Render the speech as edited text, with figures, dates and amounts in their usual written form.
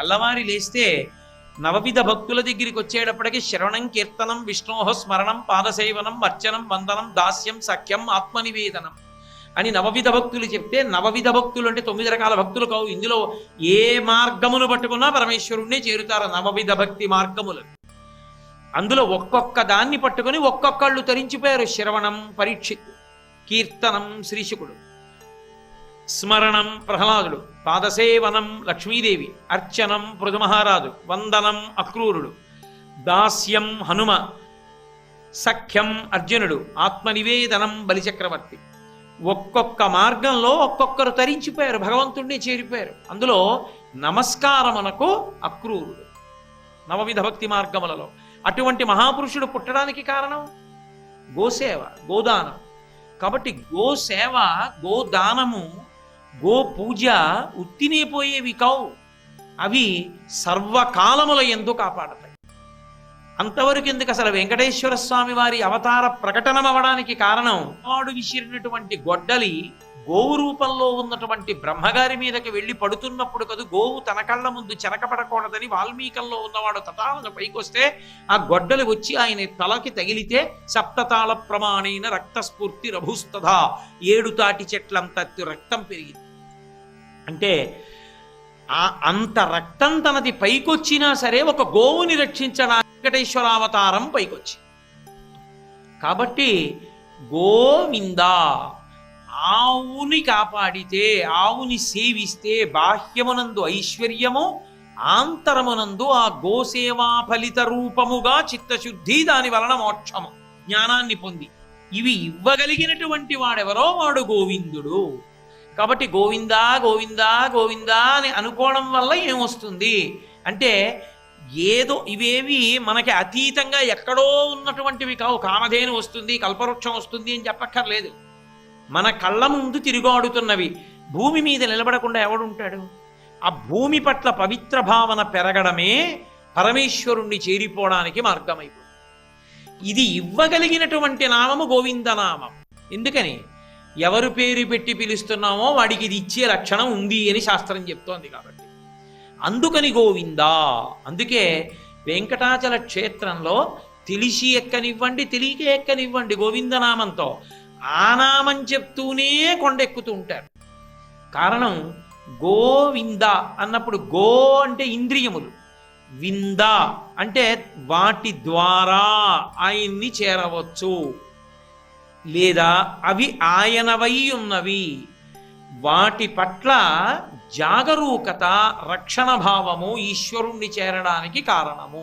తెల్లవారి లేస్తే నవవిధ భక్తుల దగ్గరికి వచ్చేటప్పటికి శ్రవణం కీర్తనం విష్ణోహ స్మరణం పాదసేవనం అర్చనం వందనం దాస్యం సఖ్యం ఆత్మనివేదనం అని నవవిధ భక్తులు చెప్తే, నవవిధ భక్తులు అంటే 9 రకాల భక్తులు కావు. ఇందులో ఏ మార్గమును పట్టుకున్నా పరమేశ్వరుణ్ణే చేరుతారు నవవిధ భక్తి మార్గములు. అందులో ఒక్కొక్క దాన్ని పట్టుకుని ఒక్కొక్కళ్ళు తరించిపోయారు. శ్రవణం పరీక్షిత్, కీర్తనం శ్రీశుకుడు, స్మరణం ప్రహ్లాదుడు, పాదసేవనం లక్ష్మీదేవి, అర్చనం పృథుమహారాజు, వందనం అక్రూరుడు, దాస్యం హనుమ, సఖ్యం అర్జునుడు, ఆత్మనివేదనం బలిచక్రవర్తి. ఒక్కొక్క మార్గంలో ఒక్కొక్కరు తరించిపోయారు, భగవంతుణ్ణి చేరిపోయారు. అందులో నమస్కారమునకు అక్రూరుడు నవవిధ భక్తి మార్గములలో. అటువంటి మహాపురుషుడు పుట్టడానికి కారణం గోసేవ, గోదానం. కాబట్టి గోసేవ, గోదానము, గో పూజ ఉత్తినే పోయేవి కావు. అవి సర్వకాలముల యందు కాపాడతాయి. అంతవరకు ఎందుకు, అసలు వెంకటేశ్వర స్వామి వారి అవతార ప్రకటనం అవడానికి కారణం వాడు విసిరినటువంటి గొడ్డలి గోవు రూపంలో ఉన్నటువంటి బ్రహ్మగారి మీదకి వెళ్ళి పడుతున్నప్పుడు కదా, గోవు తన కళ్ళ ముందు చెనకపడకూడదని వాల్మీకంలో ఉన్నవాడు తటాలను పైకొస్తే ఆ గొడ్డలి వచ్చి ఆయన తలకి తగిలితే సప్తతాళ ప్రమాణైన రక్తస్ఫూర్తి రభుస్తథా, 7 తాటి చెట్లంత రక్తం పెరిగింది. అంటే అంత రక్తం తనది పైకొచ్చినా సరే ఒక గోవుని రక్షించడానికి వెంకటేశ్వరావతారం పైకొచ్చి. కాబట్టి గోవింద, ఆవుని కాపాడితే, ఆవుని సేవిస్తే బాహ్యమునందు ఐశ్వర్యము, ఆంతరమునందు ఆ గోసేవా ఫలిత రూపముగా చిత్తశుద్ధి, దాని వలన మోక్షము, జ్ఞానాన్ని పొంది ఇవి ఇవ్వగలిగినటువంటి వాడెవరో వాడు గోవిందుడు. కాబట్టి గోవిందా గోవిందా గోవిందా అని అనుకోవడం వల్ల ఏమొస్తుంది అంటే, ఏదో ఇవేవి మనకి అతీతంగా ఎక్కడో ఉన్నటువంటివి కావు. కామధేను వస్తుంది, కల్పవృక్షం వస్తుంది అని చెప్పక్కర్లేదు. మన కళ్ళ ముందు తిరుగాడుతున్నవి. భూమి మీద నిలబడకుండా ఎవడుంటాడు? ఆ భూమి పట్ల పవిత్ర భావన పెరగడమే పరమేశ్వరుణ్ణి చేరిపోవడానికి మార్గమైపోతుంది. ఇది ఇవ్వగలిగినటువంటి నామము గోవిందనామం. ఎందుకని? ఎవరు పేరు పెట్టి పిలుస్తున్నామో వాడికి ఇది ఇచ్చే లక్షణం ఉంది అని శాస్త్రం చెప్తోంది. కాబట్టి అందుకని గోవిందా. అందుకే వెంకటాచల క్షేత్రంలో తెలిసి ఎక్కనివ్వండి, తెలియక ఎక్కనివ్వండి, గోవిందనామంతో ఆ నామం చెప్తూనే కొండెక్కుతూ ఉంటారు. కారణం గోవింద అన్నప్పుడు గో అంటే ఇంద్రియములు, వింద అంటే వాటి ద్వారా ఆయన్ని చేరవచ్చు, లేదా అవి ఆయనవై ఉన్నవి, వాటి పట్ల జాగరూకత, రక్షణ భావము ఈశ్వరుణ్ణి చేరడానికి కారణము.